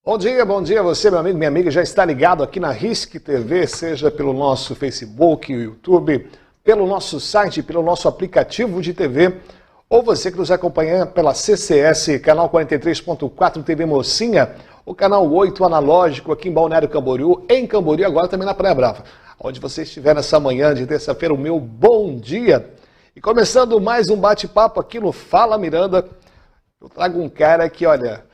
Bom dia a você, meu amigo, minha amiga. Já está ligado aqui na RISC TV, seja pelo nosso Facebook, YouTube, pelo nosso site, pelo nosso aplicativo de TV, ou você que nos acompanha pela CCS, canal 43.4 TV Mocinha, o canal 8 analógico aqui em Balneário Camboriú, em Camboriú, agora também na Praia Brava. Onde você estiver nessa manhã de terça-feira, o meu bom dia. E começando mais um bate-papo aqui no Fala Miranda, eu trago um cara que, olha,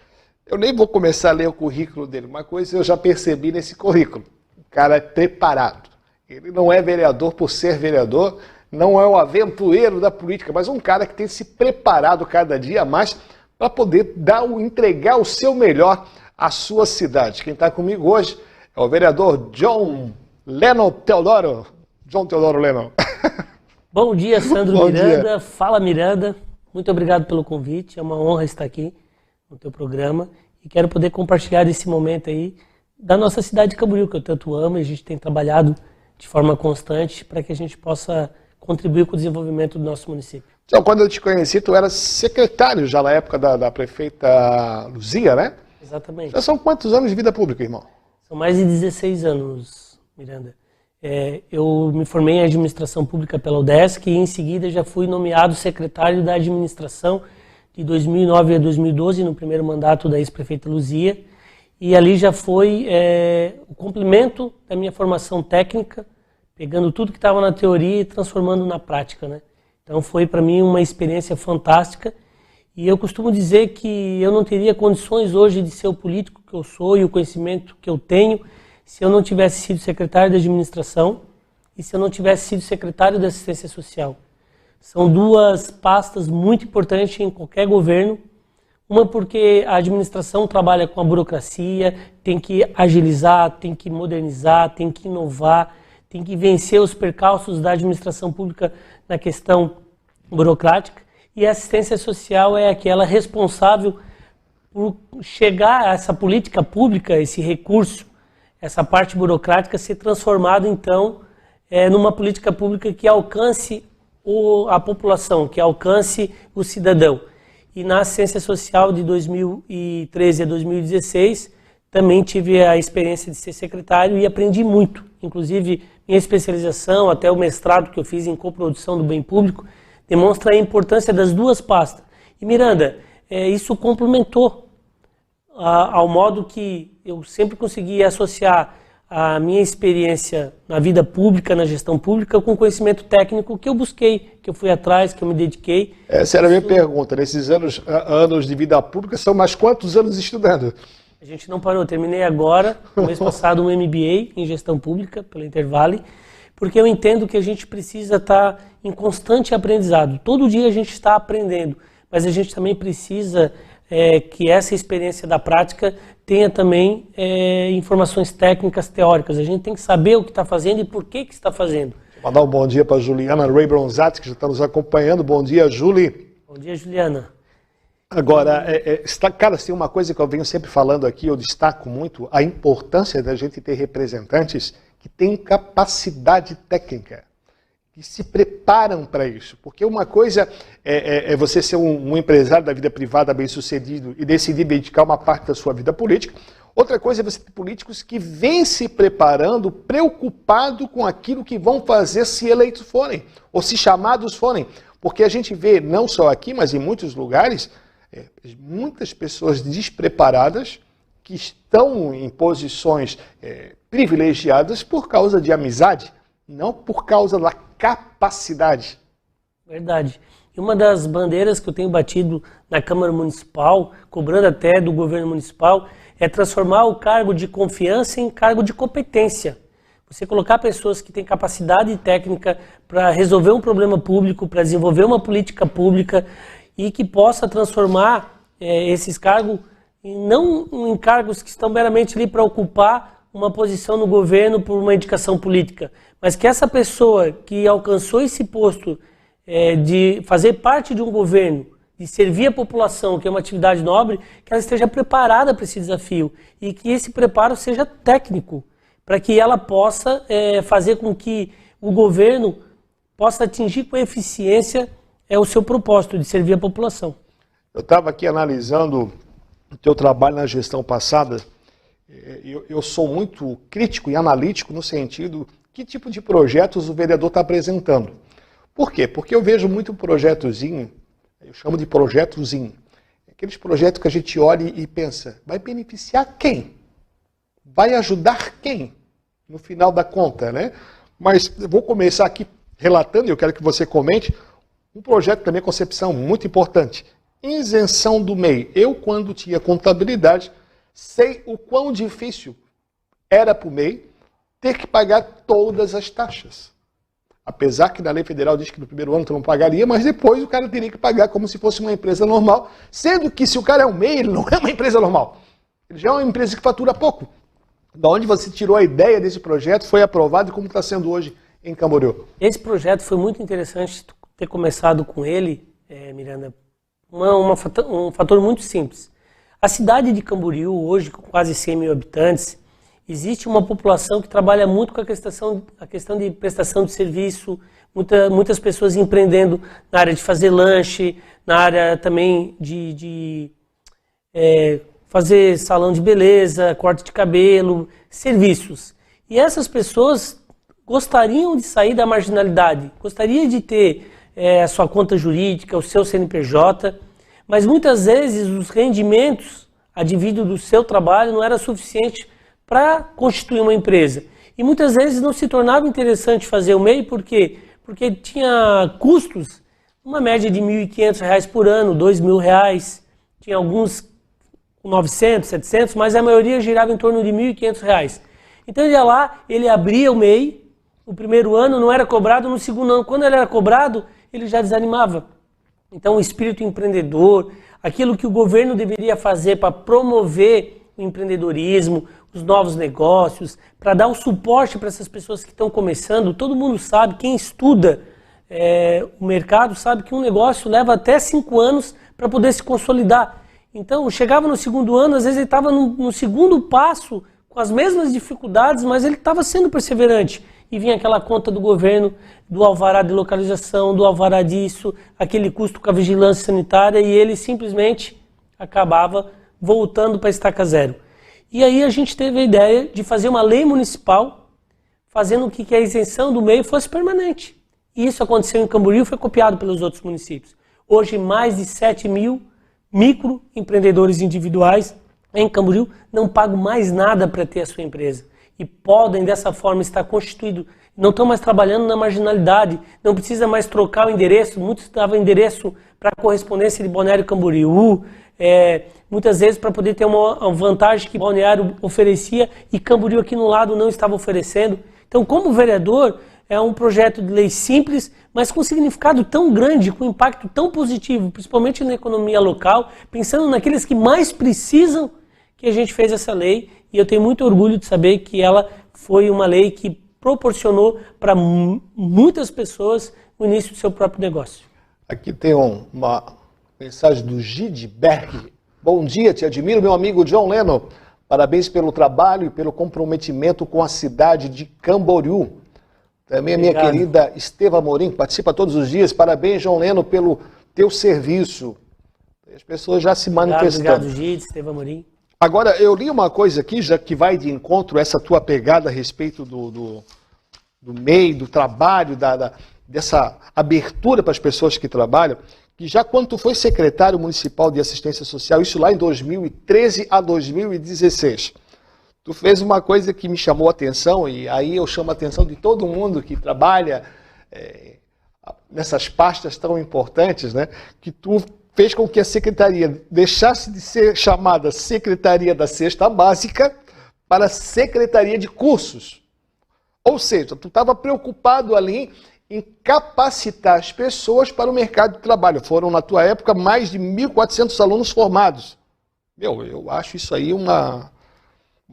eu nem vou começar a ler o currículo dele, uma coisa eu já percebi nesse currículo. O cara é preparado. Ele não é vereador por ser vereador, não é um aventureiro da política, mas um cara que tem se preparado cada dia mais para poder entregar o seu melhor à sua cidade. Quem está comigo hoje é o vereador John Lennon Teodoro. John Teodoro Lennon. Bom dia, Sandro Bom Miranda. dia. Fala, Miranda. Muito obrigado pelo convite. É uma honra estar aqui no teu programa e quero poder compartilhar esse momento aí da nossa cidade de Camboriú, que eu tanto amo, e a gente tem trabalhado de forma constante para que a gente possa contribuir com o desenvolvimento do nosso município. Então, quando eu te conheci, tu era secretário já na época da prefeita Luzia, né? Exatamente. Já são quantos anos de vida pública, irmão? São mais de 16 anos, Miranda. Eu me formei em administração pública pela UDESC e em seguida já fui nomeado secretário da administração de 2009 a 2012, no primeiro mandato da ex-prefeita Luzia. E ali já foi o complemento da minha formação técnica, pegando tudo que estava na teoria e transformando na prática, né? Então foi para mim uma experiência fantástica. E eu costumo dizer que eu não teria condições hoje de ser o político que eu sou e o conhecimento que eu tenho se eu não tivesse sido secretário de administração e se eu não tivesse sido secretário de assistência social. São duas pastas muito importantes em qualquer governo. Uma porque a administração trabalha com a burocracia, tem que agilizar, tem que modernizar, tem que inovar, tem que vencer os percalços da administração pública na questão burocrática. E a assistência social é aquela responsável por chegar a essa política pública, esse recurso, essa parte burocrática ser transformado então numa política pública que alcance a população, que alcance o cidadão. E na assistência social de 2013 a 2016 também tive a experiência de ser secretário e aprendi muito. Inclusive minha especialização, até o mestrado que eu fiz em coprodução do bem público, demonstra a importância das duas pastas. E Miranda, isso complementou ao modo que eu sempre consegui associar a minha experiência na vida pública, na gestão pública, com conhecimento técnico que eu busquei, que eu fui atrás, que eu me dediquei. Essa era a minha pergunta. Nesses anos de vida pública, são mais quantos anos estudando? A gente não parou. Terminei agora, no mês passado, um MBA em gestão pública, pela Intervale, porque eu entendo que a gente precisa estar em constante aprendizado. Todo dia a gente está aprendendo, mas a gente também precisa que essa experiência da prática tenha também informações técnicas, teóricas. A gente tem que saber o que está fazendo e por que está fazendo. Vou mandar um bom dia para a Juliana Ray Bronzatti, que já está nos acompanhando. Bom dia, Juli. Bom dia, Juliana. Agora, cara, assim, uma coisa que eu venho sempre falando aqui, eu destaco muito a importância da gente ter representantes que têm capacidade técnica, que se preparam para isso. Porque uma coisa é você ser um empresário da vida privada bem-sucedido e decidir dedicar uma parte da sua vida política. Outra coisa é você ter políticos que vêm se preparando, preocupado com aquilo que vão fazer se eleitos forem, ou se chamados forem. Porque a gente vê, não só aqui, mas em muitos lugares, muitas pessoas despreparadas que estão em posições privilegiadas por causa de amizade, não por causa da capacidade. Verdade. E uma das bandeiras que eu tenho batido na Câmara Municipal, cobrando até do governo municipal, é transformar o cargo de confiança em cargo de competência. Você colocar pessoas que têm capacidade técnica para resolver um problema público, para desenvolver uma política pública e que possa transformar esses cargos não em cargos que estão meramente ali para ocupar uma posição no governo por uma indicação política, mas que essa pessoa que alcançou esse posto de fazer parte de um governo, de servir a população, que é uma atividade nobre, que ela esteja preparada para esse desafio e que esse preparo seja técnico, para que ela possa fazer com que o governo possa atingir com eficiência o seu propósito de servir a população. Eu estava aqui analisando o teu trabalho na gestão passada eu sou muito crítico e analítico no sentido que tipo de projetos o vereador está apresentando. Por quê? Porque eu vejo muito projetozinho, eu chamo de projetozinho, aqueles projetos que a gente olha e pensa, vai beneficiar quem? Vai ajudar quem? No final da conta, né? Mas eu vou começar aqui relatando, e eu quero que você comente, um projeto da minha concepção muito importante. Isenção do MEI. Eu, quando tinha contabilidade, sei o quão difícil era para o MEI ter que pagar todas as taxas. Apesar que na lei federal diz que no primeiro ano tu não pagaria, mas depois o cara teria que pagar como se fosse uma empresa normal, sendo que se o cara é um MEI, ele não é uma empresa normal. Ele já é uma empresa que fatura pouco. Da onde você tirou a ideia desse projeto, foi aprovado e como está sendo hoje em Camboriú? Esse projeto foi muito interessante ter começado com ele, Miranda, um fator muito simples. A cidade de Camboriú, hoje com quase 100 mil habitantes, existe uma população que trabalha muito com a questão de prestação de serviço, muitas pessoas empreendendo na área de fazer lanche, na área também de fazer salão de beleza, corte de cabelo, serviços. E essas pessoas gostariam de sair da marginalidade, gostariam de ter a sua conta jurídica, o seu CNPJ, mas muitas vezes os rendimentos advindos do seu trabalho não era suficiente para constituir uma empresa. E muitas vezes não se tornava interessante fazer o MEI, por quê? Porque tinha custos, uma média de R$ 1.500 por ano, R$ 2.000, tinha alguns com 900, 700, mas a maioria girava em torno de R$ 1.500. Então ele ia lá, ele abria o MEI, o primeiro ano não era cobrado, no segundo ano, quando ele era cobrado, ele já desanimava. Então o espírito empreendedor, aquilo que o governo deveria fazer para promover o empreendedorismo, os novos negócios, para dar o suporte para essas pessoas que estão começando, todo mundo sabe, quem estuda o mercado sabe que um negócio leva até 5 anos para poder se consolidar. Então chegava no segundo ano, às vezes ele estava no segundo passo, com as mesmas dificuldades, mas ele estava sendo perseverante. E vinha aquela conta do governo, do alvará de localização, do alvará disso, aquele custo com a vigilância sanitária, e ele simplesmente acabava voltando para a estaca zero. E aí a gente teve a ideia de fazer uma lei municipal, fazendo com que a isenção do MEI fosse permanente. E isso aconteceu em Camboriú e foi copiado pelos outros municípios. Hoje, mais de 7 mil microempreendedores individuais em Camboriú não pagam mais nada para ter a sua empresa. E podem, dessa forma, estar constituídos. Não estão mais trabalhando na marginalidade, não precisa mais trocar o endereço. Muitos davam endereço para a correspondência de Balneário Camboriú, muitas vezes para poder ter uma vantagem que Balneário oferecia e Camboriú aqui no lado não estava oferecendo. Então, como vereador, é um projeto de lei simples, mas com significado tão grande, com impacto tão positivo, principalmente na economia local, pensando naqueles que mais precisam, que a gente fez essa lei, e eu tenho muito orgulho de saber que ela foi uma lei que proporcionou para muitas pessoas o início do seu próprio negócio. Aqui tem uma mensagem do Gidberg. Bom dia, te admiro, meu amigo John Leno. Parabéns pelo trabalho e pelo comprometimento com a cidade de Camboriú. Também a minha querida Esteva Amorim, que participa todos os dias. Parabéns, John Leno, pelo teu serviço. As pessoas já se manifestando. Obrigado, Gide, Esteva Amorim. Agora, eu li uma coisa aqui, já que vai de encontro essa tua pegada a respeito do MEI, do trabalho, dessa abertura para as pessoas que trabalham, que já quando tu foi secretário municipal de assistência social, isso lá em 2013 a 2016, tu fez uma coisa que me chamou a atenção, e aí eu chamo a atenção de todo mundo que trabalha nessas pastas tão importantes, né, que tu fez com que a secretaria deixasse de ser chamada Secretaria da Cesta Básica para Secretaria de Cursos. Ou seja, tu estava preocupado ali em capacitar as pessoas para o mercado de trabalho. Foram, na tua época, mais de 1.400 alunos formados. Eu acho isso aí uma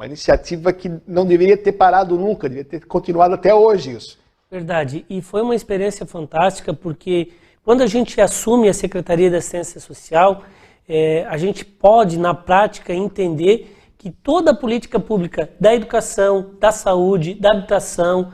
iniciativa que não deveria ter parado nunca, deveria ter continuado até hoje isso. Verdade, e foi uma experiência fantástica porque quando a gente assume a Secretaria da Assistência Social, a gente pode, na prática, entender que toda a política pública da educação, da saúde, da habitação,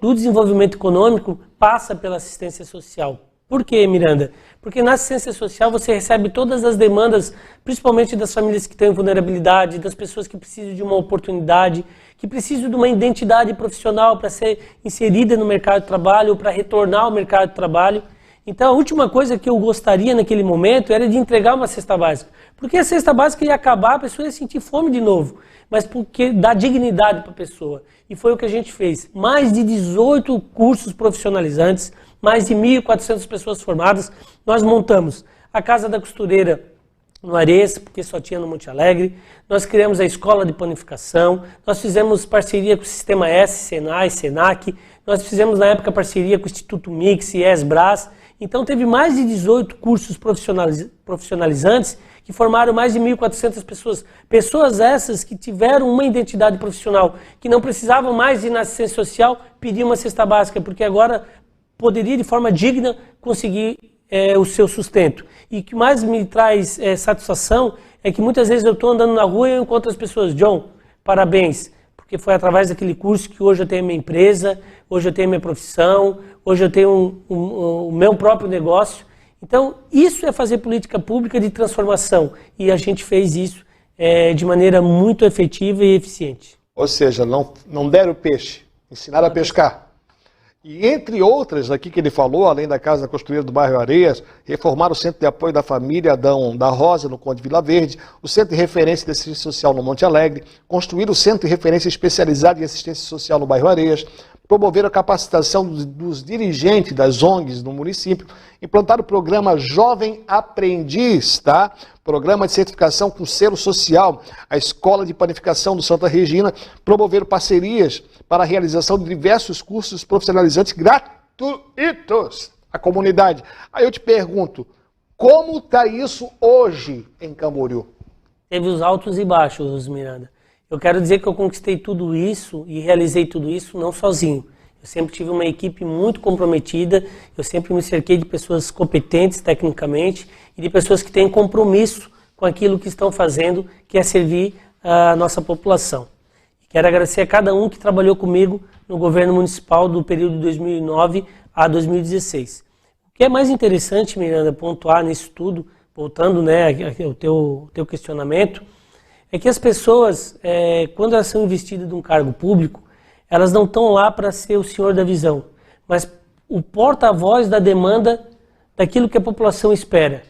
do desenvolvimento econômico, passa pela assistência social. Por quê, Miranda? Porque na assistência social você recebe todas as demandas, principalmente das famílias que têm vulnerabilidade, das pessoas que precisam de uma oportunidade, que precisam de uma identidade profissional para ser inserida no mercado de trabalho ou para retornar ao mercado de trabalho. Então a última coisa que eu gostaria naquele momento era de entregar uma cesta básica. Porque a cesta básica ia acabar, a pessoa ia sentir fome de novo, mas porque dá dignidade para a pessoa. E foi o que a gente fez. Mais de 18 cursos profissionalizantes, mais de 1.400 pessoas formadas. Nós montamos a Casa da Costureira no Ares, porque só tinha no Monte Alegre. Nós criamos a Escola de Panificação. Nós fizemos parceria com o Sistema S, Senai, Senac. Nós fizemos na época parceria com o Instituto Mix e ESBRAS. Então teve mais de 18 cursos profissionalizantes que formaram mais de 1.400 pessoas. Pessoas essas que tiveram uma identidade profissional, que não precisavam mais ir na assistência social pedir uma cesta básica, porque agora poderia de forma digna conseguir o seu sustento. E o que mais me traz satisfação é que muitas vezes eu estou andando na rua e eu encontro as pessoas, John, parabéns, porque foi através daquele curso que hoje eu tenho minha empresa, hoje eu tenho minha profissão, hoje eu tenho o meu próprio negócio. Então, isso é fazer política pública de transformação. E a gente fez isso de maneira muito efetiva e eficiente. Ou seja, não deram peixe, ensinaram a pescar. E entre outras aqui que ele falou, além da Casa da Costureira do bairro Areias, reformaram o Centro de Apoio da Família Adão da Rosa, no Conde Vila Verde, o Centro de Referência de Assistência Social no Monte Alegre, construíram o Centro de Referência Especializado em Assistência Social no bairro Areias, promoveram a capacitação dos dirigentes das ONGs no município, implantaram o programa Jovem Aprendiz, tá? Programa de certificação com selo social, a Escola de Panificação do Santa Regina, promoveram parcerias para a realização de diversos cursos profissionalizantes gratuitos à comunidade. Aí eu te pergunto, como está isso hoje em Camboriú? Teve os altos e baixos, Miranda. Eu quero dizer que eu conquistei tudo isso e realizei tudo isso não sozinho. Eu sempre tive uma equipe muito comprometida, eu sempre me cerquei de pessoas competentes tecnicamente e de pessoas que têm compromisso com aquilo que estão fazendo, que é servir a nossa população. Quero agradecer a cada um que trabalhou comigo no governo municipal do período de 2009 a 2016. O que é mais interessante, Miranda, pontuar nisso tudo, voltando ao teu questionamento, é que as pessoas, quando elas são investidas de um cargo público, elas não estão lá para ser o senhor da visão, mas o porta-voz da demanda daquilo que a população espera.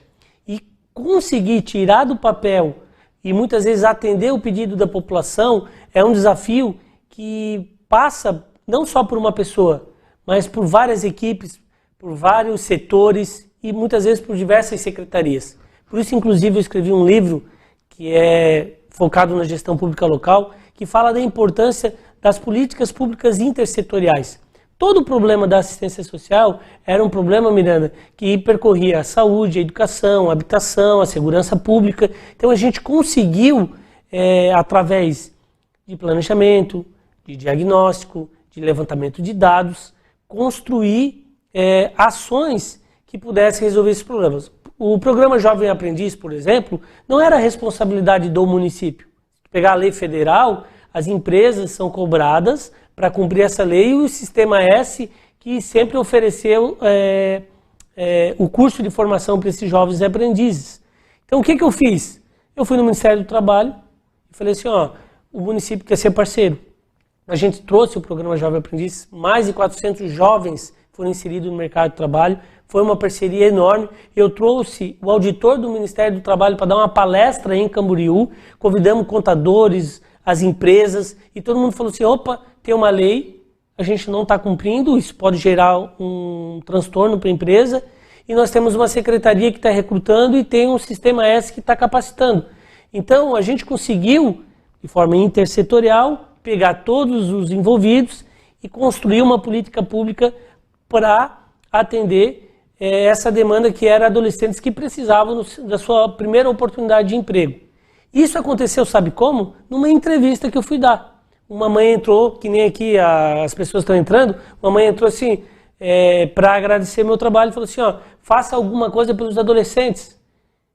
E conseguir tirar do papel e muitas vezes atender o pedido da população é um desafio que passa não só por uma pessoa, mas por várias equipes, por vários setores e muitas vezes por diversas secretarias. Por isso, inclusive, eu escrevi um livro que é focado na gestão pública local, que fala da importância das políticas públicas intersetoriais. Todo o problema da assistência social era um problema, Miranda, que percorria a saúde, a educação, a habitação, a segurança pública. Então a gente conseguiu, através de planejamento, de diagnóstico, de levantamento de dados, construir ações que pudessem resolver esses problemas. O programa Jovem Aprendiz, por exemplo, não era responsabilidade do município. Se pegar a lei federal, as empresas são cobradas para cumprir essa lei e o Sistema S, que sempre ofereceu o curso de formação para esses jovens aprendizes. Então, o que eu fiz? Eu fui no Ministério do Trabalho e falei assim, o município quer ser parceiro. A gente trouxe o programa Jovem Aprendiz, mais de 400 jovens foram inseridos no mercado de trabalho, foi uma parceria enorme. Eu trouxe o auditor do Ministério do Trabalho para dar uma palestra em Camboriú, convidamos contadores, as empresas, e todo mundo falou assim, opa, tem uma lei, a gente não está cumprindo, isso pode gerar um transtorno para a empresa, e nós temos uma secretaria que está recrutando e tem um Sistema S que está capacitando. Então, a gente conseguiu, de forma intersetorial, pegar todos os envolvidos e construir uma política pública para atender essa demanda que era adolescentes que precisavam da sua primeira oportunidade de emprego. Isso aconteceu, sabe como? Numa entrevista que eu fui dar. Uma mãe entrou, que nem aqui as pessoas estão entrando, uma mãe entrou assim, para agradecer meu trabalho, falou assim, faça alguma coisa pelos adolescentes.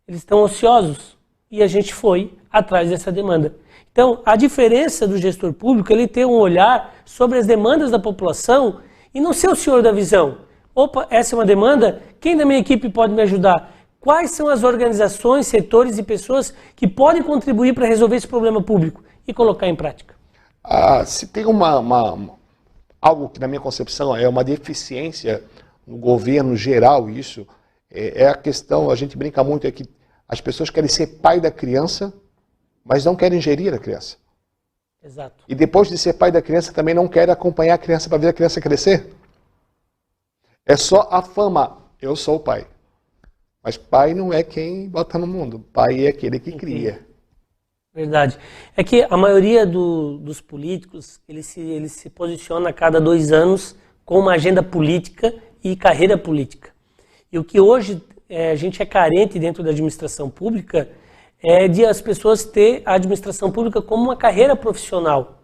Eles estão ociosos. E a gente foi atrás dessa demanda. Então, a diferença do gestor público, ele ter um olhar sobre as demandas da população e não ser o senhor da visão, Opa, essa é uma demanda? Quem da minha equipe pode me ajudar? Quais são as organizações, setores e pessoas que podem contribuir para resolver esse problema público e colocar em prática? Se tem algo que, na minha concepção, é uma deficiência no governo geral, isso, é a questão, a gente brinca muito, é que as pessoas querem ser pai da criança, mas não querem gerir a criança. Exato. E depois de ser pai da criança, também não querem acompanhar a criança para ver a criança crescer. É só a fama, eu sou o pai. Mas pai não é quem bota no mundo, pai é aquele que cria. Verdade. É que a maioria dos políticos, ele se posiciona a cada 2 anos com uma agenda política e carreira política. E o que hoje a gente é carente dentro da administração pública é de as pessoas ter a administração pública como uma carreira profissional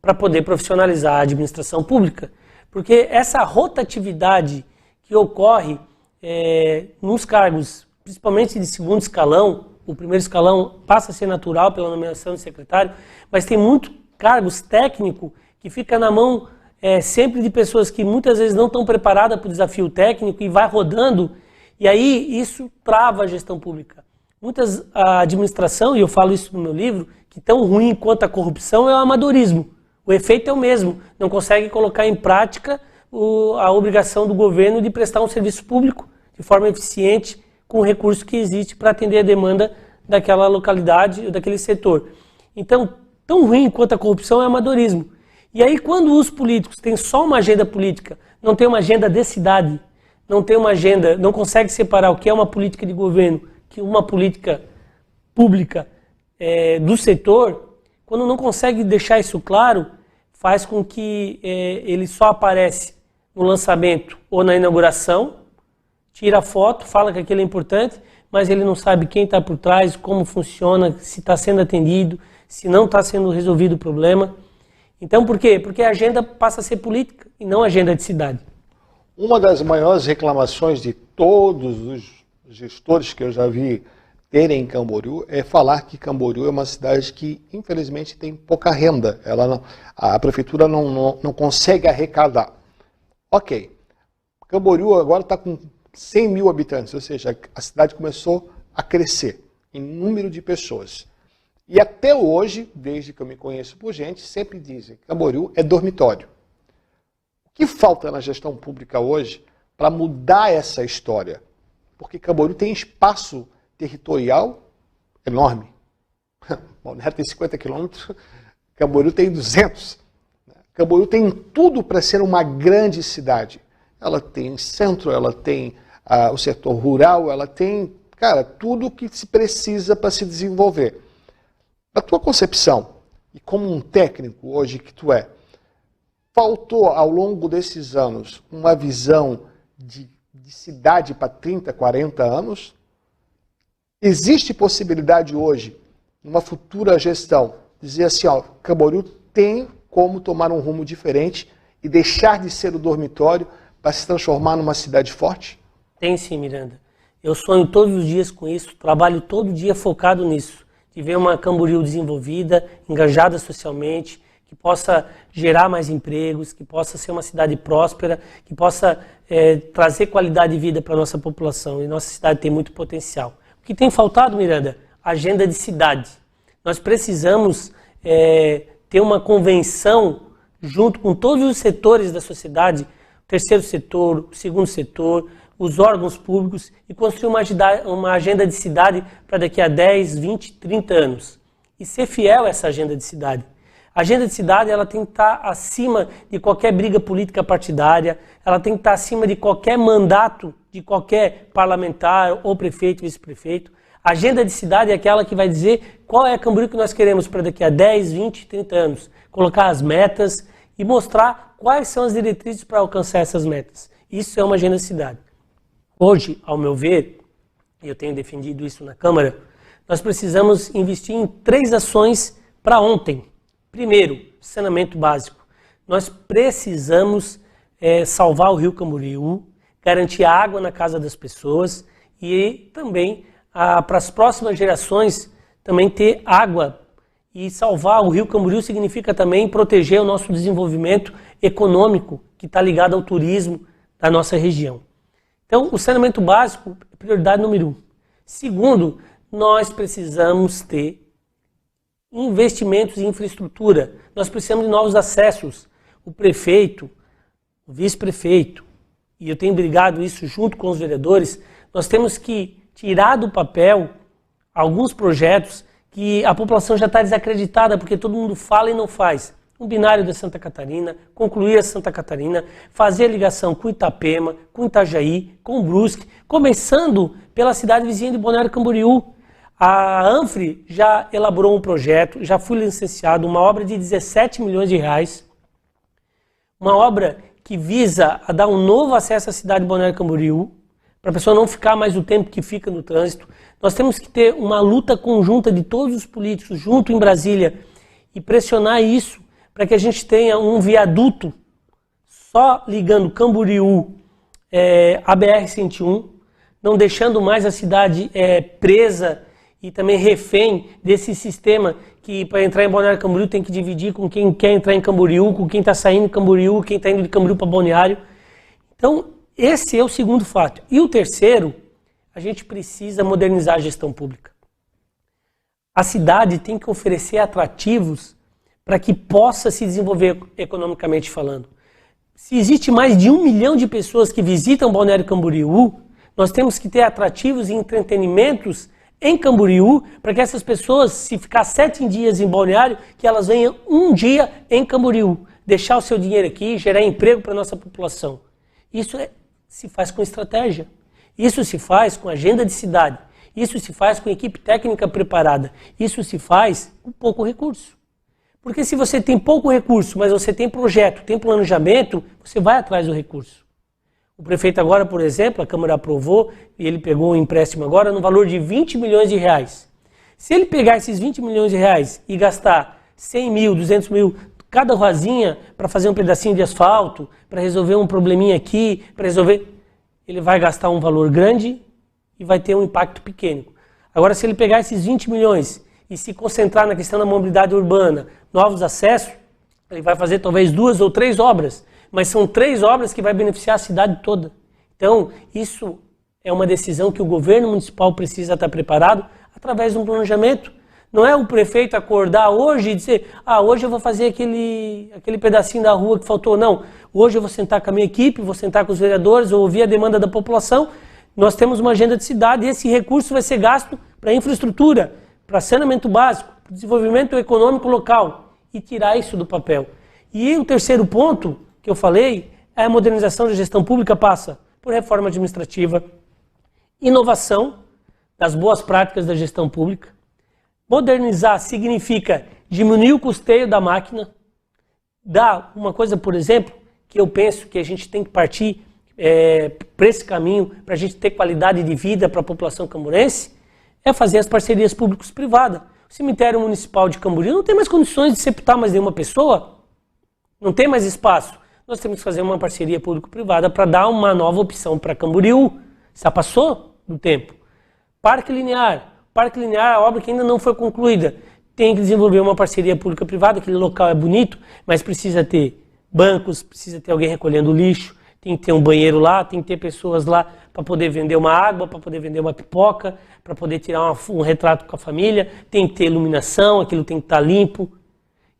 para poder profissionalizar a administração pública. Porque essa rotatividade que ocorre nos cargos, principalmente de segundo escalão, o primeiro escalão passa a ser natural pela nomeação de secretário, mas tem muitos cargos técnicos que fica na mão sempre de pessoas que muitas vezes não estão preparadas para o desafio técnico e vai rodando, e aí isso trava a gestão pública. A administração, e eu falo isso no meu livro, que tão ruim quanto a corrupção é o amadorismo. O efeito é o mesmo, não consegue colocar em prática a obrigação do governo de prestar um serviço público de forma eficiente com o recurso que existe para atender a demanda daquela localidade ou daquele setor. Então, tão ruim quanto a corrupção é o amadorismo. E aí, quando os políticos têm só uma agenda política, não tem uma agenda de cidade, não tem uma agenda, não consegue separar o que é uma política de governo, que uma política pública do setor, quando não consegue deixar isso claro, faz com que ele só aparece no lançamento ou na inauguração, tira a foto, fala que aquilo é importante, mas ele não sabe quem está por trás, como funciona, se está sendo atendido, se não está sendo resolvido o problema. Então, por quê? Porque a agenda passa a ser política e não agenda de cidade. Uma das maiores reclamações de todos os gestores que eu já vi terem em Camboriú é falar que Camboriú é uma cidade que, infelizmente, tem pouca renda. A prefeitura não consegue arrecadar. Ok, Camboriú agora está com 100 mil habitantes, ou seja, a cidade começou a crescer em número de pessoas. E até hoje, desde que eu me conheço por gente, sempre dizem que Camboriú é dormitório. O que falta na gestão pública hoje para mudar essa história? Porque Camboriú tem espaço territorial enorme. Balneário tem 50 quilômetros, Camboriú tem 200. Camboriú tem tudo para ser uma grande cidade. Ela tem centro, ela tem o setor rural, ela tem, cara, tudo o que se precisa para se desenvolver. Na tua concepção, e como um técnico hoje que tu é, faltou ao longo desses anos uma visão de cidade para 30, 40 anos? Existe possibilidade hoje, numa futura gestão, dizer assim, ó, Camboriú tem como tomar um rumo diferente e deixar de ser o dormitório para se transformar numa cidade forte? Tem sim, Miranda. Eu sonho todos os dias com isso, trabalho todo dia focado nisso, de ver uma Camboriú desenvolvida, engajada socialmente, que possa gerar mais empregos, que possa ser uma cidade próspera, que possa trazer qualidade de vida para a nossa população. E nossa cidade tem muito potencial. O que tem faltado, Miranda? Agenda de cidade. Nós precisamos ter uma convenção junto com todos os setores da sociedade, o terceiro setor, o segundo setor, os órgãos públicos e construir uma agenda de cidade para daqui a 10, 20, 30 anos. E ser fiel a essa agenda de cidade. A agenda de cidade ela tem que estar acima de qualquer briga política partidária, ela tem que estar acima de qualquer mandato de qualquer parlamentar ou prefeito, vice-prefeito. A agenda de cidade é aquela que vai dizer qual é a Camboriú que nós queremos para daqui a 10, 20, 30 anos. Colocar as metas e mostrar quais são as diretrizes para alcançar essas metas. Isso é uma agenda de cidade. Hoje, ao meu ver, e eu tenho defendido isso na Câmara, nós precisamos investir em 3 ações para ontem. Primeiro, saneamento básico. Nós precisamos salvar o rio Camboriú, garantir água na casa das pessoas e também para as próximas gerações também ter água. E salvar o rio Camboriú significa também proteger o nosso desenvolvimento econômico, que está ligado ao turismo da nossa região. Então, o saneamento básico é prioridade número 1. Segundo, nós precisamos ter investimentos em infraestrutura. Nós precisamos de novos acessos. O prefeito, o vice-prefeito, e eu tenho brigado isso junto com os vereadores, nós temos que tirar do papel alguns projetos que a população já está desacreditada, porque todo mundo fala e não faz. Um binário da Santa Catarina, concluir a Santa Catarina, fazer a ligação com Itapema, com Itajaí, com Brusque, começando pela cidade vizinha de Balneário Camboriú. A ANFRE já elaborou um projeto, já foi licenciado, uma obra de 17 milhões de reais, uma obra que visa a dar um novo acesso à cidade de Balneário Camboriú, para a pessoa não ficar mais o tempo que fica no trânsito. Nós temos que ter uma luta conjunta de todos os políticos junto em Brasília e pressionar isso para que a gente tenha um viaduto só ligando Camboriú à BR-101, não deixando mais a cidade presa e também refém desse sistema que para entrar em Balneário Camboriú tem que dividir com quem quer entrar em Camboriú, com quem está saindo de Camboriú, quem está indo de Camboriú para Balneário. Então, esse é o segundo fato. E o terceiro, a gente precisa modernizar a gestão pública. A cidade tem que oferecer atrativos para que possa se desenvolver economicamente falando. Se existe mais de 1 milhão de pessoas que visitam Balneário Camboriú, nós temos que ter atrativos e entretenimentos em Camboriú, para que essas pessoas, se ficar 7 dias em Balneário, que elas venham um dia em Camboriú, deixar o seu dinheiro aqui, gerar emprego para a nossa população. Isso se faz com estratégia, isso se faz com agenda de cidade, isso se faz com equipe técnica preparada, isso se faz com pouco recurso. Porque se você tem pouco recurso, mas você tem projeto, tem planejamento, você vai atrás do recurso. O prefeito agora, por exemplo, a Câmara aprovou e ele pegou um empréstimo agora no valor de 20 milhões de reais. Se ele pegar esses 20 milhões de reais e gastar 100 mil, 200 mil, cada ruazinha para fazer um pedacinho de asfalto, para resolver um probleminha aqui, para resolver... Ele vai gastar um valor grande e vai ter um impacto pequeno. Agora, se ele pegar esses 20 milhões e se concentrar na questão da mobilidade urbana, novos acessos, ele vai fazer talvez 2 ou 3 obras, mas são 3 obras que vai beneficiar a cidade toda. Então, isso é uma decisão que o governo municipal precisa estar preparado através de um planejamento. Não é o prefeito acordar hoje e dizer, hoje eu vou fazer aquele pedacinho da rua que faltou. Não, hoje eu vou sentar com a minha equipe, vou sentar com os vereadores, vou ouvir a demanda da população. Nós temos uma agenda de cidade e esse recurso vai ser gasto para infraestrutura, para saneamento básico, para desenvolvimento econômico local e tirar isso do papel. E o terceiro ponto que eu falei é a modernização da gestão pública passa por reforma administrativa, inovação das boas práticas da gestão pública. Modernizar significa diminuir o custeio da máquina, dar uma coisa, por exemplo, que eu penso que a gente tem que partir para esse caminho, para a gente ter qualidade de vida para a população camburense, é fazer as parcerias públicos-privadas. O cemitério municipal de Camboriú não tem mais condições de sepultar mais nenhuma pessoa, não tem mais espaço. Nós temos que fazer uma parceria público-privada para dar uma nova opção para Camboriú. Já passou do tempo. Parque Linear, a obra que ainda não foi concluída. Tem que desenvolver uma parceria pública-privada, aquele local é bonito, mas precisa ter bancos, precisa ter alguém recolhendo lixo, tem que ter um banheiro lá, tem que ter pessoas lá para poder vender uma água, para poder vender uma pipoca, para poder tirar um retrato com a família, tem que ter iluminação, aquilo tem que estar limpo.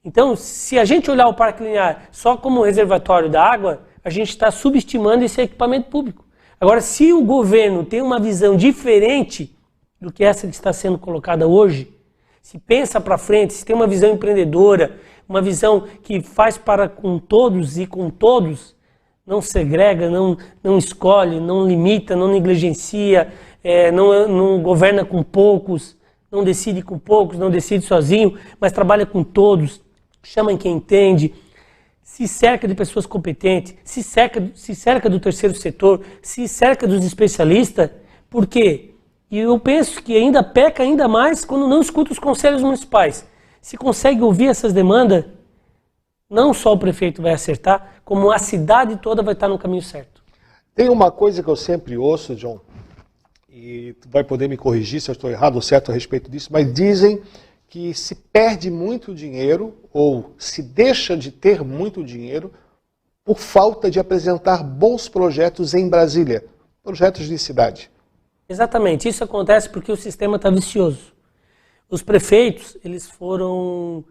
Então, se a gente olhar o Parque Linear só como reservatório da água, a gente está subestimando esse equipamento público. Agora, se o governo tem uma visão diferente do que essa que está sendo colocada hoje, se pensa para frente, se tem uma visão empreendedora, uma visão que faz para com todos e com todos, não segrega, não escolhe, não limita, não negligencia, não governa com poucos, não decide com poucos, não decide sozinho, mas trabalha com todos, chama quem entende, se cerca de pessoas competentes, se cerca do terceiro setor, se cerca dos especialistas. Por quê? E eu penso que ainda peca ainda mais quando não escuta os conselhos municipais. Se consegue ouvir essas demandas, não só o prefeito vai acertar, como a cidade toda vai estar no caminho certo. Tem uma coisa que eu sempre ouço, John, e tu vai poder me corrigir se eu estou errado ou certo a respeito disso, mas dizem que se perde muito dinheiro ou se deixa de ter muito dinheiro por falta de apresentar bons projetos em Brasília, projetos de cidade. Exatamente, isso acontece porque o sistema está vicioso. Os prefeitos, eles foram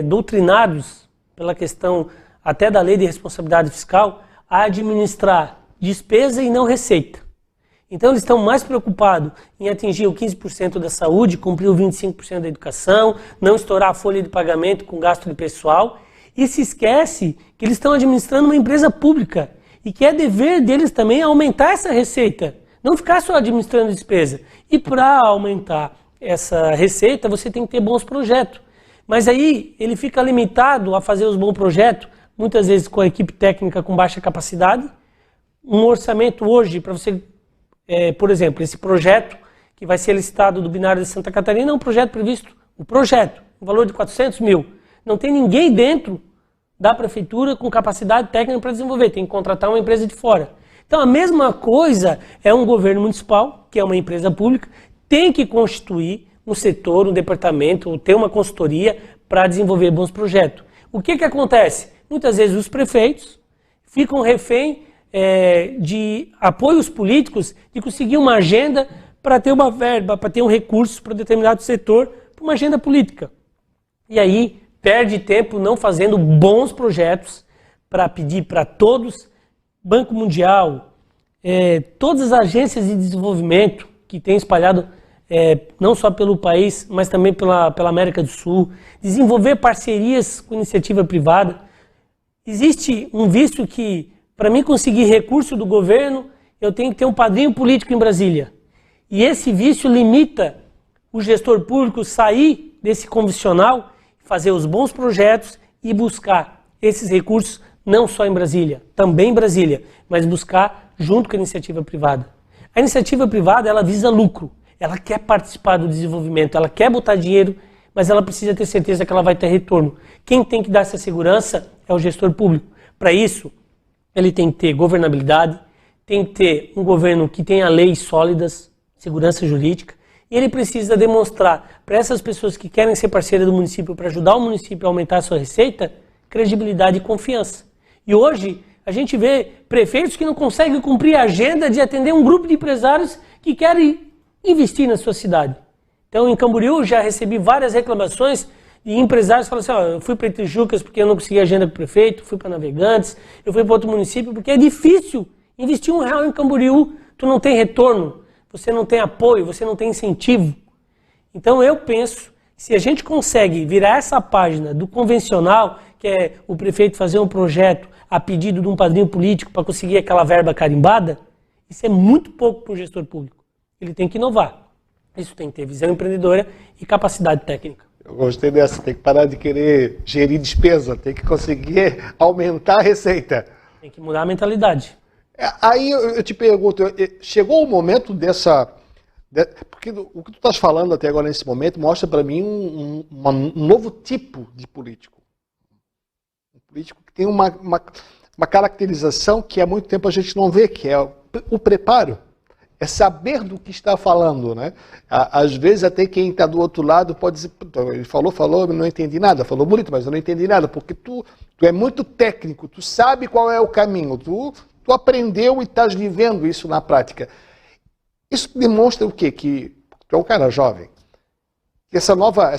doutrinados pela questão até da lei de responsabilidade fiscal a administrar despesa e não receita. Então eles estão mais preocupados em atingir o 15% da saúde, cumprir o 25% da educação, não estourar a folha de pagamento com gasto de pessoal, e se esquece que eles estão administrando uma empresa pública e que é dever deles também aumentar essa receita, não ficar só administrando despesa. E para aumentar essa receita, você tem que ter bons projetos. Mas aí ele fica limitado a fazer os bons projetos, muitas vezes com a equipe técnica com baixa capacidade. Um orçamento hoje, para você, por exemplo, esse projeto que vai ser licitado do binário de Santa Catarina é um projeto previsto, um valor de 400 mil. Não tem ninguém dentro da prefeitura com capacidade técnica para desenvolver, tem que contratar uma empresa de fora. Então a mesma coisa é um governo municipal, que é uma empresa pública, tem que constituir um setor, um departamento, ou ter uma consultoria para desenvolver bons projetos. O que acontece? Muitas vezes os prefeitos ficam refém de apoios políticos, de conseguir uma agenda para ter uma verba, para ter um recurso para determinado setor, para uma agenda política. E aí perde tempo não fazendo bons projetos para pedir para todos, Banco Mundial, todas as agências de desenvolvimento que tem espalhado não só pelo país, mas também pela América do Sul, desenvolver parcerias com iniciativa privada. Existe um vício que, para mim conseguir recurso do governo, eu tenho que ter um padrinho político em Brasília. E esse vício limita o gestor público sair desse convencional, fazer os bons projetos e buscar esses recursos não só em Brasília, também em Brasília, mas buscar junto com a iniciativa privada. A iniciativa privada, ela visa lucro, ela quer participar do desenvolvimento, ela quer botar dinheiro, mas ela precisa ter certeza que ela vai ter retorno. Quem tem que dar essa segurança é o gestor público. Para isso, ele tem que ter governabilidade, tem que ter um governo que tenha leis sólidas, segurança jurídica, e ele precisa demonstrar para essas pessoas que querem ser parceiras do município, para ajudar o município a aumentar a sua receita, credibilidade e confiança. E hoje a gente vê prefeitos que não conseguem cumprir a agenda de atender um grupo de empresários que querem investir na sua cidade. Então em Camboriú já recebi várias reclamações de empresários que falam assim, eu fui para Tijucas porque eu não consegui agenda com o prefeito, fui para Navegantes, eu fui para outro município porque é difícil investir R$1 em Camboriú, tu não tem retorno, você não tem apoio, você não tem incentivo. Então eu penso que se a gente consegue virar essa página do convencional, que é o prefeito fazer um projeto a pedido de um padrinho político para conseguir aquela verba carimbada, isso é muito pouco para o gestor público. Ele tem que inovar. Isso tem que ter visão empreendedora e capacidade técnica. Eu gostei dessa, tem que parar de querer gerir despesa, tem que conseguir aumentar a receita. Tem que mudar a mentalidade. Aí eu te pergunto, chegou o momento dessa... Porque o que tu estás falando até agora nesse momento mostra para mim um novo tipo de político. Um político que tem uma caracterização que há muito tempo a gente não vê, que é o preparo. É saber do que está falando, né? Às vezes até quem está do outro lado pode dizer, ele falou, não entendi nada, falou bonito, mas eu não entendi nada, porque tu é muito técnico, tu sabe qual é o caminho, tu aprendeu e estás vivendo isso na prática. Isso demonstra o quê? Que tu é um cara jovem. Que essa nova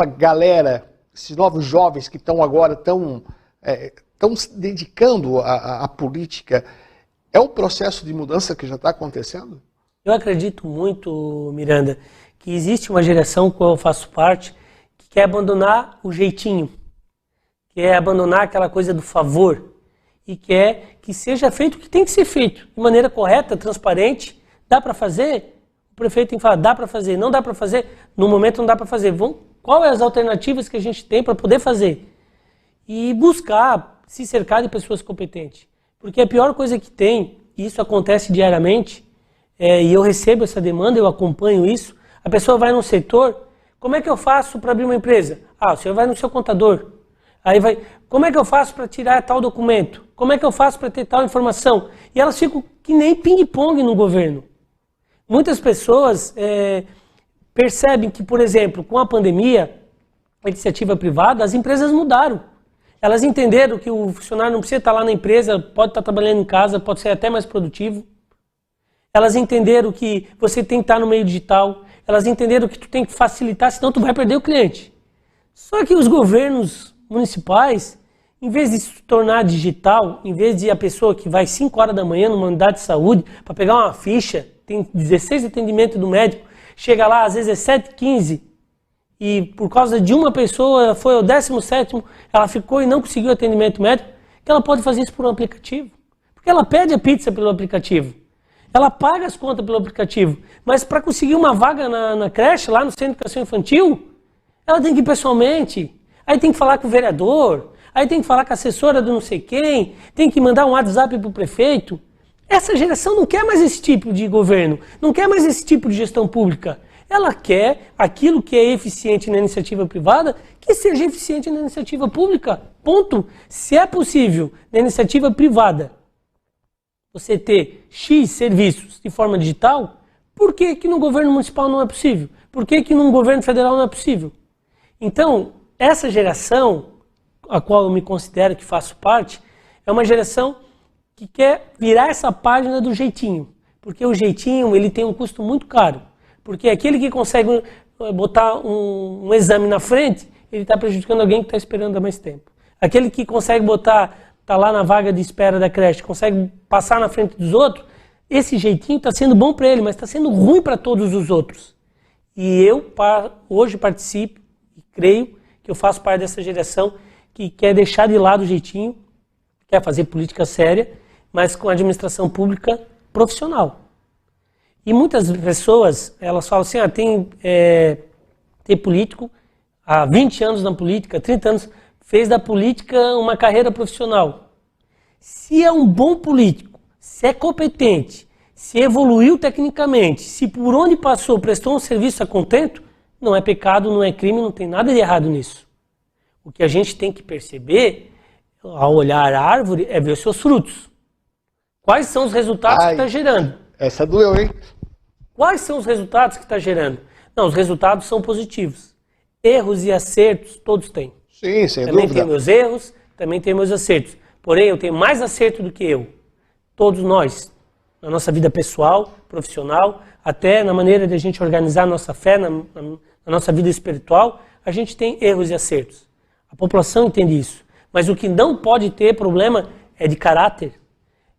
galera, esses novos jovens que estão agora estão se dedicando à política, é um processo de mudança que já está acontecendo? Eu acredito muito, Miranda, que existe uma geração com eu faço parte que quer abandonar o jeitinho, quer abandonar aquela coisa do favor e quer que seja feito o que tem que ser feito, de maneira correta, transparente. Dá para fazer? O prefeito tem que falar, dá para fazer, não dá para fazer? No momento não dá para fazer. Qual é as alternativas que a gente tem para poder fazer? E buscar se cercar de pessoas competentes. Porque a pior coisa que tem, e isso acontece diariamente, e eu recebo essa demanda, eu acompanho isso, a pessoa vai num setor, como é que eu faço para abrir uma empresa? O senhor vai no seu contador. Aí vai, como é que eu faço para tirar tal documento? Como é que eu faço para ter tal informação? E elas ficam que nem ping-pong no governo. Muitas pessoas percebem que, por exemplo, com a pandemia, a iniciativa privada, as empresas mudaram. Elas entenderam que o funcionário não precisa estar lá na empresa, pode estar trabalhando em casa, pode ser até mais produtivo. Elas entenderam que você tem que estar no meio digital. Elas entenderam que tu tem que facilitar, senão tu vai perder o cliente. Só que os governos municipais, em vez de se tornar digital, em vez de a pessoa que vai 5 horas da manhã numa unidade de saúde para pegar uma ficha, tem 16 atendimentos do médico, chega lá, às vezes é 7h15, e por causa de uma pessoa, foi ao 17º, ela ficou e não conseguiu atendimento médico, que ela pode fazer isso por um aplicativo. Porque ela pede a pizza pelo aplicativo. Ela paga as contas pelo aplicativo. Mas para conseguir uma vaga na creche, lá no Centro de Educação Infantil, ela tem que ir pessoalmente. Aí tem que falar com o vereador, aí tem que falar com a assessora do não sei quem, tem que mandar um WhatsApp para o prefeito. Essa geração não quer mais esse tipo de governo, não quer mais esse tipo de gestão pública. Ela quer aquilo que é eficiente na iniciativa privada, que seja eficiente na iniciativa pública. Ponto. Se é possível, na iniciativa privada, você ter X serviços de forma digital, por que que no governo municipal não é possível? Por que que no governo federal não é possível? Então, essa geração, a qual eu me considero que faço parte, é uma geração que quer virar essa página do jeitinho. Porque o jeitinho ele tem um custo muito caro. Porque aquele que consegue botar um exame na frente, ele está prejudicando alguém que está esperando há mais tempo. Aquele que consegue botar, está lá na vaga de espera da creche, consegue passar na frente dos outros, esse jeitinho está sendo bom para ele, mas está sendo ruim para todos os outros. E eu hoje participo e creio que eu faço parte dessa geração que quer deixar de lado o jeitinho, quer fazer política séria, mas com administração pública profissional. E muitas pessoas, elas falam assim, tem político há 20 anos na política, 30 anos, fez da política uma carreira profissional. Se é um bom político, se é competente, se evoluiu tecnicamente, se por onde passou prestou um serviço a contento, não é pecado, não é crime, não tem nada de errado nisso. O que a gente tem que perceber, ao olhar a árvore, é ver os seus frutos. Quais são os resultados que está gerando? Essa doeu, hein? Quais são os resultados que está gerando? Não, os resultados são positivos. Erros e acertos, todos têm. Sim, sem também dúvida. Tem meus erros, também tem meus acertos. Porém, eu tenho mais acerto do que eu. Todos nós, na nossa vida pessoal, profissional, até na maneira de a gente organizar a nossa fé, na nossa vida espiritual, a gente tem erros e acertos. A população entende isso. Mas o que não pode ter problema é de caráter.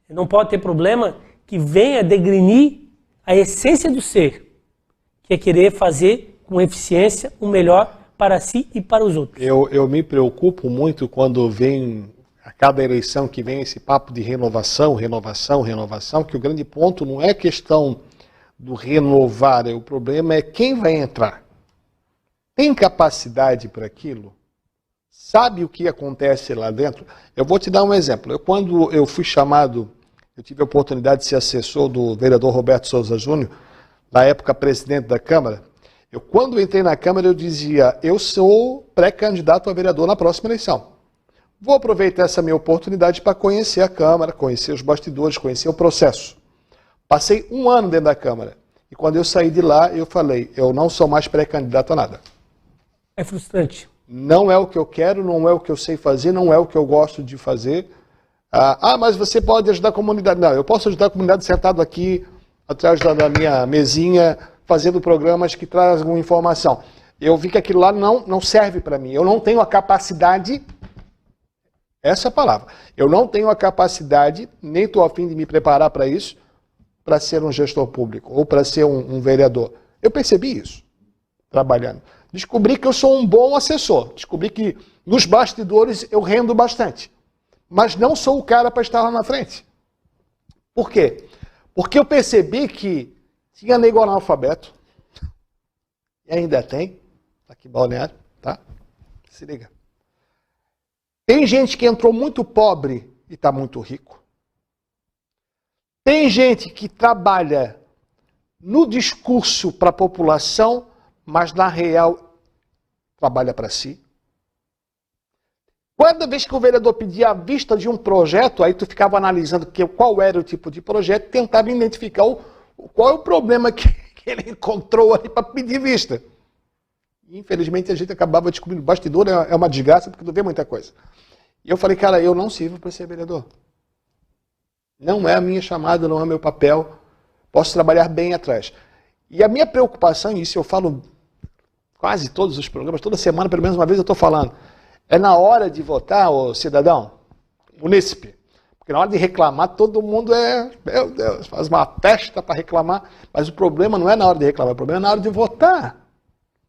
Não pode ter problema que venha degrinir a essência do ser, que é querer fazer com eficiência o melhor para si e para os outros. Eu me preocupo muito quando vem, a cada eleição que vem esse papo de renovação, que o grande ponto não é questão do renovar, o problema é quem vai entrar. Tem capacidade para aquilo? Sabe o que acontece lá dentro? Eu vou te dar um exemplo. Quando eu fui chamado, eu tive a oportunidade de ser assessor do vereador Roberto Souza Júnior, na época presidente da Câmara. Quando entrei na Câmara, eu dizia, eu sou pré-candidato a vereador na próxima eleição. Vou aproveitar essa minha oportunidade para conhecer a Câmara, conhecer os bastidores, conhecer o processo. Passei 1 ano dentro da Câmara. E quando eu saí de lá, eu falei, eu não sou mais pré-candidato a nada. É frustrante. Não é o que eu quero, não é o que eu sei fazer, não é o que eu gosto de fazer. Mas você pode ajudar a comunidade. Não, eu posso ajudar a comunidade sentado aqui, atrás da minha mesinha, fazendo programas que trazem informação. Eu vi que aquilo lá não serve para mim. Eu não tenho a capacidade, essa é a palavra, eu não tenho a capacidade, nem estou a fim de me preparar para isso, para ser um gestor público ou para ser um vereador. Eu percebi isso, trabalhando. Descobri que eu sou um bom assessor. Descobri que nos bastidores eu rendo bastante. Mas não sou o cara para estar lá na frente. Por quê? Porque eu percebi que tinha nego analfabeto, e ainda tem, aqui em Balneário, tá? Se liga. Tem gente que entrou muito pobre e está muito rico. Tem gente que trabalha no discurso para a população, mas na real trabalha para si. Cada vez que o vereador pedia a vista de um projeto, aí tu ficava analisando qual era o tipo de projeto, tentava identificar qual é o problema que ele encontrou ali para pedir vista. E, infelizmente a gente acabava descobrindo, bastidor é uma desgraça porque tu vê muita coisa. E eu falei, cara, eu não sirvo para ser vereador. Não é a minha chamada, não é o meu papel. Posso trabalhar bem atrás. E a minha preocupação, e isso eu falo quase todos os programas, toda semana, pelo menos uma vez eu estou falando, é na hora de votar, ô cidadão, munícipe. Porque na hora de reclamar, todo mundo meu Deus, faz uma festa para reclamar. Mas o problema não é na hora de reclamar, o problema é na hora de votar.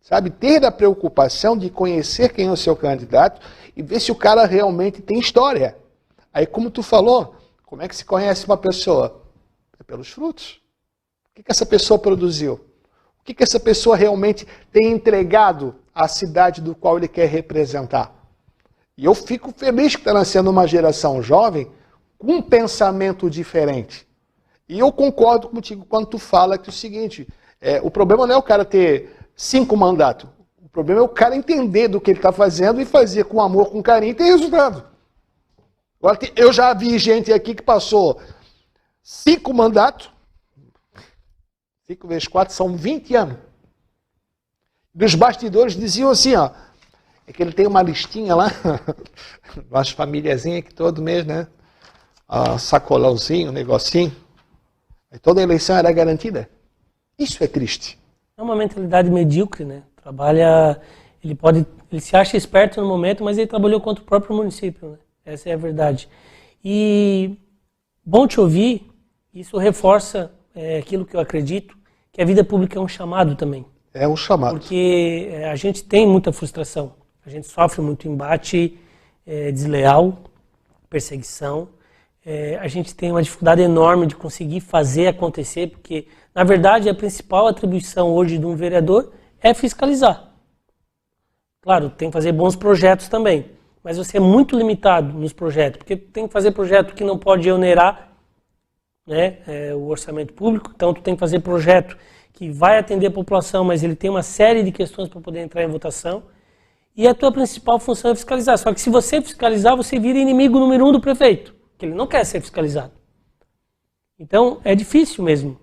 Sabe, ter a preocupação de conhecer quem é o seu candidato e ver se o cara realmente tem história. Aí, como tu falou, como é que se conhece uma pessoa? É pelos frutos. O que essa pessoa produziu? O que essa pessoa realmente tem entregado à cidade do qual ele quer representar? E eu fico feliz que está nascendo uma geração jovem com um pensamento diferente. E eu concordo contigo quando tu fala que é o seguinte, o problema não é o cara ter 5 mandatos. O problema é o cara entender do que ele está fazendo e fazer com amor, com carinho e ter resultado. Agora, eu já vi gente aqui que passou 5 mandatos, 5 vezes 4 são 20 anos. Dos bastidores diziam assim, ó, é que ele tem uma listinha lá, umas famíliazinhas que todo mês, né? Sacolãozinho, um negocinho. Aí toda a eleição era garantida. Isso é triste. É uma mentalidade medíocre, né? Ele se acha esperto no momento, mas ele trabalhou contra o próprio município, né? Essa é a verdade. E bom te ouvir, isso reforça aquilo que eu acredito, que a vida pública é um chamado também. É um chamado. Porque a gente tem muita frustração, a gente sofre muito embate desleal, perseguição, a gente tem uma dificuldade enorme de conseguir fazer acontecer, porque, na verdade, a principal atribuição hoje de um vereador é fiscalizar. Claro, tem que fazer bons projetos também, mas você é muito limitado nos projetos, porque tem que fazer projeto que não pode onerar, né, o orçamento público, então tu tem que fazer projeto que vai atender a população, mas ele tem uma série de questões para poder entrar em votação, e a tua principal função é fiscalizar. Só que se você fiscalizar, você vira inimigo número 1 do prefeito, que ele não quer ser fiscalizado. Então, é difícil mesmo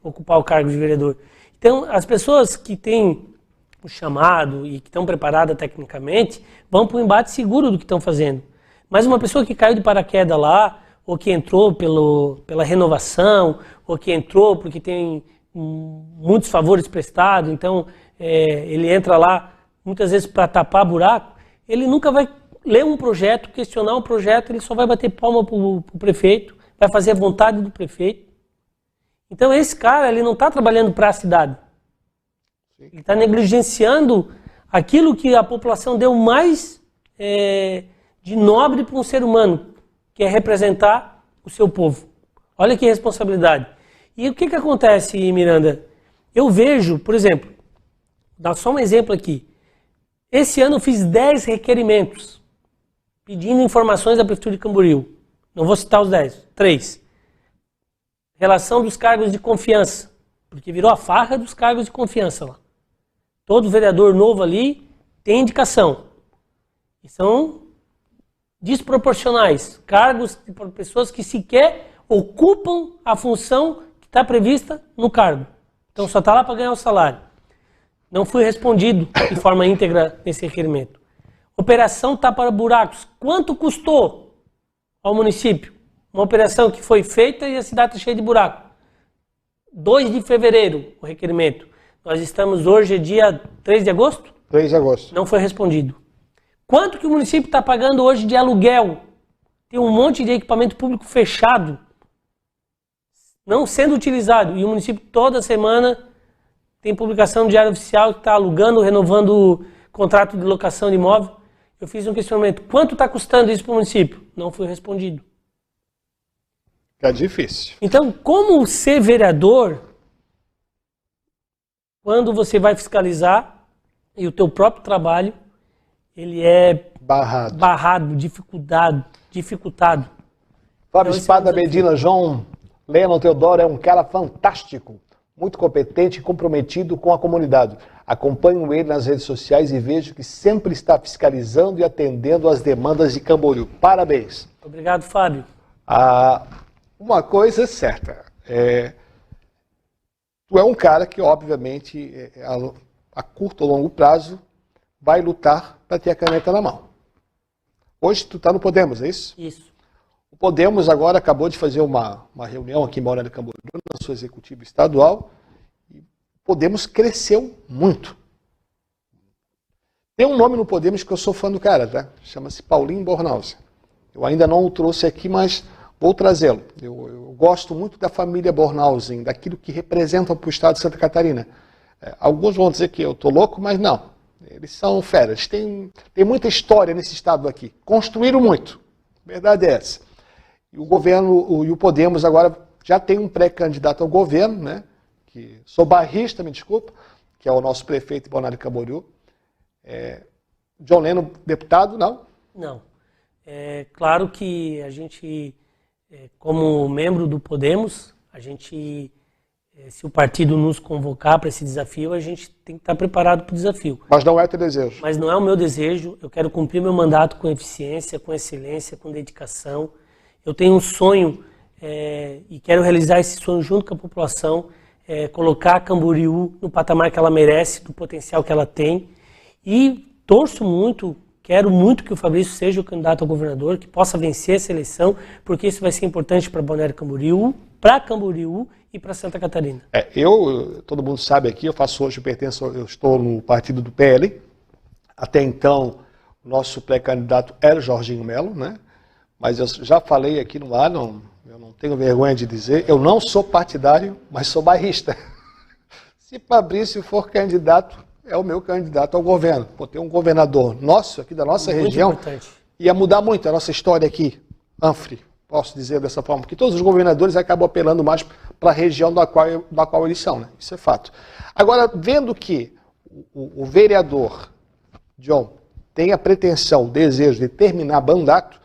ocupar o cargo de vereador. Então, as pessoas que têm o chamado e que estão preparadas tecnicamente, vão para o embate seguro do que estão fazendo. Mas uma pessoa que caiu de paraquedas lá, ou que entrou pela renovação, ou que entrou porque tem muitos favores prestados, então ele entra lá muitas vezes para tapar buraco, ele nunca vai ler um projeto, questionar um projeto, ele só vai bater palma para o prefeito, vai fazer a vontade do prefeito. Então esse cara, ele não está trabalhando para a cidade. Ele está negligenciando aquilo que a população deu mais de nobre para um ser humano, que é representar o seu povo. Olha que responsabilidade. E o que acontece, Miranda? Eu vejo, por exemplo, dá só um exemplo aqui. Esse ano eu fiz 10 requerimentos pedindo informações da Prefeitura de Camboriú. Não vou citar os 10, 3. Relação dos cargos de confiança, porque virou a farra dos cargos de confiança lá. Todo vereador novo ali tem indicação. E são desproporcionais. Cargos para pessoas que sequer ocupam a função que está prevista no cargo. Então só está lá para ganhar o salário. Não fui respondido de forma íntegra nesse requerimento. Operação tapa buracos. Quanto custou ao município? Uma operação que foi feita e a cidade está cheia de buraco. 2 de fevereiro, o requerimento. Nós estamos hoje, dia 3 de agosto? 3 de agosto. Não foi respondido. Quanto que o município está pagando hoje de aluguel? Tem um monte de equipamento público fechado, não sendo utilizado. E o município toda semana tem publicação no Diário Oficial que está alugando, renovando o contrato de locação de imóvel. Eu fiz um questionamento. Quanto está custando isso para o município? Não foi respondido. É difícil. Então, como ser vereador, quando você vai fiscalizar e o teu próprio trabalho, ele é barrado, dificultado. Fábio Espada, Medina, João Leno Teodoro é um cara fantástico, muito competente e comprometido com a comunidade. Acompanho ele nas redes sociais e vejo que sempre está fiscalizando e atendendo às demandas de Camboriú. Parabéns. Obrigado, Fábio. Uma coisa é certa, tu é um cara que, obviamente, a curto ou longo prazo, vai lutar para ter a caneta na mão. Hoje tu está no Podemos, é isso? Isso. O Podemos agora acabou de fazer uma reunião aqui em Balneário Camboriú, na sua executiva estadual, e Podemos cresceu muito. Tem um nome no Podemos que eu sou fã do cara, tá? Chama-se Paulinho Bornhausen. Eu ainda não o trouxe aqui, mas vou trazê-lo. Eu gosto muito da família Bornhausen, daquilo que representam para o estado de Santa Catarina. Alguns vão dizer que eu estou louco, mas não. Eles são feras. Tem muita história nesse estado aqui. Construíram muito. A verdade é essa. E o governo e o Podemos agora já tem um pré-candidato ao governo, né? Que sou bairrista, me desculpa, que é o nosso prefeito de Balneário Camboriú. John Leno, deputado, não? Não. É claro que a gente, como membro do Podemos, a gente, se o partido nos convocar para esse desafio, a gente tem que estar preparado para o desafio. Mas não é teu desejo. Mas não é o meu desejo. Eu quero cumprir meu mandato com eficiência, com excelência, com dedicação. Eu tenho um sonho e quero realizar esse sonho junto com a população, colocar a Camboriú no patamar que ela merece, do potencial que ela tem. E torço muito, quero muito que o Fabrício seja o candidato a governador, que possa vencer essa eleição, porque isso vai ser importante para Balneário Camboriú, e para Santa Catarina. Todo mundo sabe aqui, eu estou no partido do PL. Até então, o nosso pré-candidato era o Jorginho Melo, né? Mas eu já falei aqui no ar, eu não tenho vergonha de dizer, eu não sou partidário, mas sou bairrista. Se Fabrício for candidato, é o meu candidato ao governo. Ter um governador nosso, aqui da nossa região, ia mudar muito a nossa história aqui, Anfre, posso dizer dessa forma, porque todos os governadores acabam apelando mais para a região da qual eles são, né? Isso é fato. Agora, vendo que o vereador John tem a pretensão, o desejo de terminar mandato,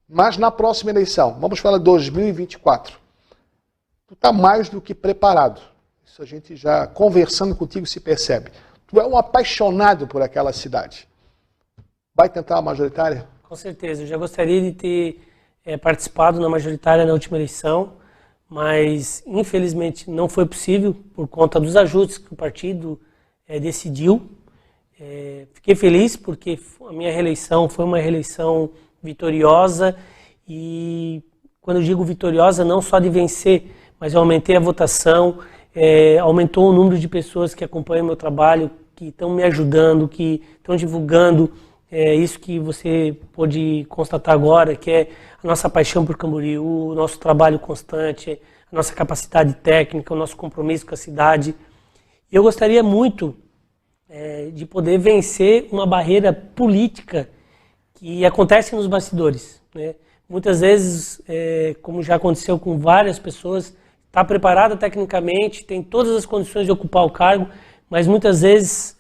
mas na próxima eleição, vamos falar de 2024, tu está mais do que preparado. Isso a gente já conversando contigo se percebe. Tu é um apaixonado por aquela cidade. Vai tentar a majoritária? Com certeza. Eu já gostaria de ter participado na majoritária na última eleição, mas infelizmente não foi possível por conta dos ajustes que o partido decidiu. Fiquei feliz porque a minha reeleição foi uma reeleição vitoriosa e quando eu digo vitoriosa, não só de vencer, mas eu aumentei a votação, aumentou o número de pessoas que acompanham o meu trabalho, que estão me ajudando, que estão divulgando isso que você pôde constatar agora, que é a nossa paixão por Camboriú, o nosso trabalho constante, a nossa capacidade técnica, o nosso compromisso com a cidade. Eu gostaria muito de poder vencer uma barreira política que acontece nos bastidores, né? Muitas vezes, como já aconteceu com várias pessoas, está preparada tecnicamente, tem todas as condições de ocupar o cargo, mas muitas vezes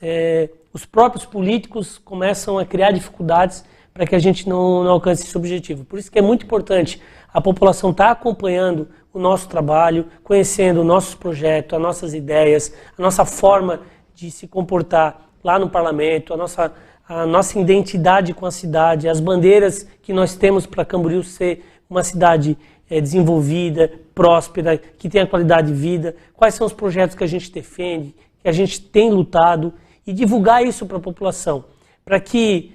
os próprios políticos começam a criar dificuldades para que a gente não alcance esse objetivo. Por isso que é muito importante a população estar acompanhando o nosso trabalho, conhecendo nossos projetos, as nossas ideias, a nossa forma de se comportar lá no parlamento, a nossa identidade com a cidade, as bandeiras que nós temos para Camboriú ser uma cidade desenvolvida, próspera, que tenha qualidade de vida, quais são os projetos que a gente defende, que a gente tem lutado, e divulgar isso para a população, para que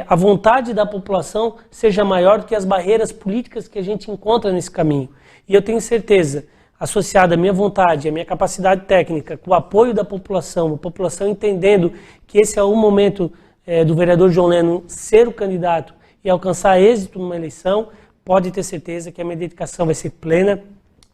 a vontade da população seja maior do que as barreiras políticas que a gente encontra nesse caminho. E eu tenho certeza, associada à minha vontade, à minha capacidade técnica, com o apoio da população, a população entendendo que esse é o momento do vereador John Leno ser o candidato e alcançar êxito numa eleição, pode ter certeza que a minha dedicação vai ser plena,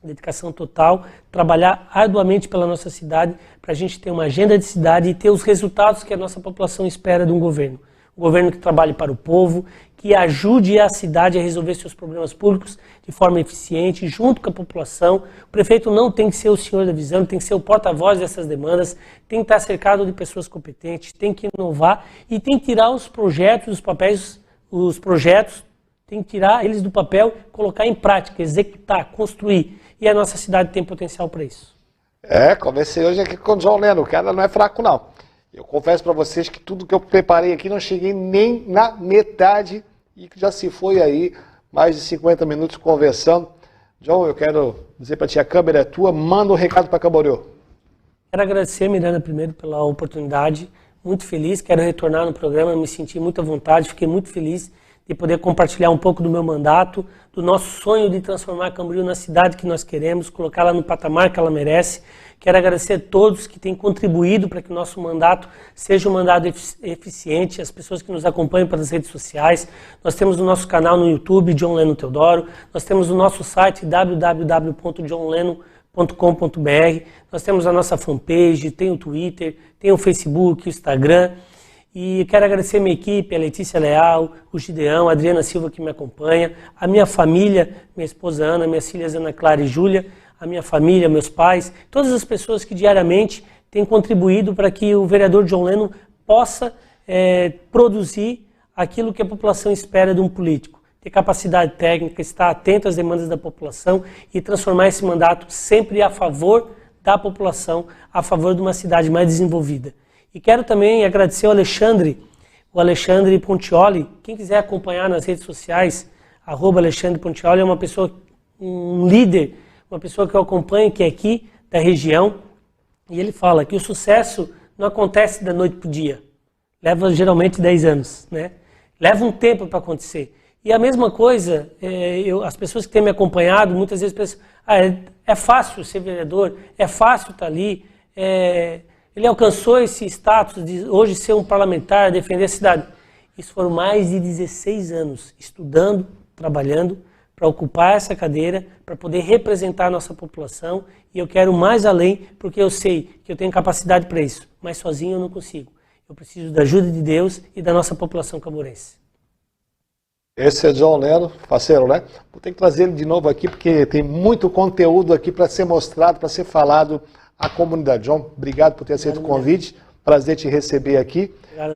dedicação total, trabalhar arduamente pela nossa cidade, para a gente ter uma agenda de cidade e ter os resultados que a nossa população espera de um governo. Um governo que trabalhe para o povo, que ajude a cidade a resolver seus problemas públicos de forma eficiente, junto com a população. O prefeito não tem que ser o senhor da visão, tem que ser o porta-voz dessas demandas, tem que estar cercado de pessoas competentes, tem que inovar e tem que tirar os projetos, os papéis, os projetos, tem que tirar eles do papel, colocar em prática, executar, construir. E a nossa cidade tem potencial para isso. Conversei hoje aqui com o John Leno, o cara não é fraco não. Eu confesso para vocês que tudo que eu preparei aqui não cheguei nem na metade e que já se foi aí mais de 50 minutos conversando. John, eu quero dizer para ti, a câmera é tua, manda um recado para Camboriú. Quero agradecer, Miranda, primeiro pela oportunidade, muito feliz, quero retornar no programa, me senti muito à vontade, fiquei muito feliz de poder compartilhar um pouco do meu mandato, do nosso sonho de transformar Camboriú na cidade que nós queremos, colocá-la no patamar que ela merece. Quero agradecer a todos que têm contribuído para que o nosso mandato seja um mandato eficiente, as pessoas que nos acompanham pelas redes sociais. Nós temos o nosso canal no YouTube, John Leno Teodoro. Nós temos o nosso site, www.johnleno.com.br. Nós temos a nossa fanpage, tem o Twitter, tem o Facebook, o Instagram. E quero agradecer a minha equipe, a Letícia Leal, o Gideão, a Adriana Silva que me acompanha, a minha família, minha esposa Ana, minhas filhas Ana Clara e Júlia, a minha família, meus pais, todas as pessoas que diariamente têm contribuído para que o vereador John Leno possa produzir aquilo que a população espera de um político. Ter capacidade técnica, estar atento às demandas da população e transformar esse mandato sempre a favor da população, a favor de uma cidade mais desenvolvida. E quero também agradecer ao Alexandre Pontioli. Quem quiser acompanhar nas redes sociais, @Alexandre Pontioli, é uma pessoa, um líder, uma pessoa que eu acompanho, que é aqui da região, e ele fala que o sucesso não acontece da noite para o dia. Leva geralmente 10 anos, né? Leva um tempo para acontecer. E a mesma coisa, as pessoas que têm me acompanhado, muitas vezes pensam, é fácil ser vereador, é fácil estar ali, ele alcançou esse status de hoje ser um parlamentar, defender a cidade. Isso foram mais de 16 anos estudando, trabalhando, para ocupar essa cadeira, para poder representar a nossa população, e eu quero mais além, porque eu sei que eu tenho capacidade para isso, mas sozinho eu não consigo. Eu preciso da ajuda de Deus e da nossa população camburense. Esse é John Leno, parceiro, né? Vou ter que trazer ele de novo aqui, porque tem muito conteúdo aqui para ser mostrado, para ser falado à comunidade. John, obrigado por ter aceito o convite, prazer te receber aqui. Obrigado.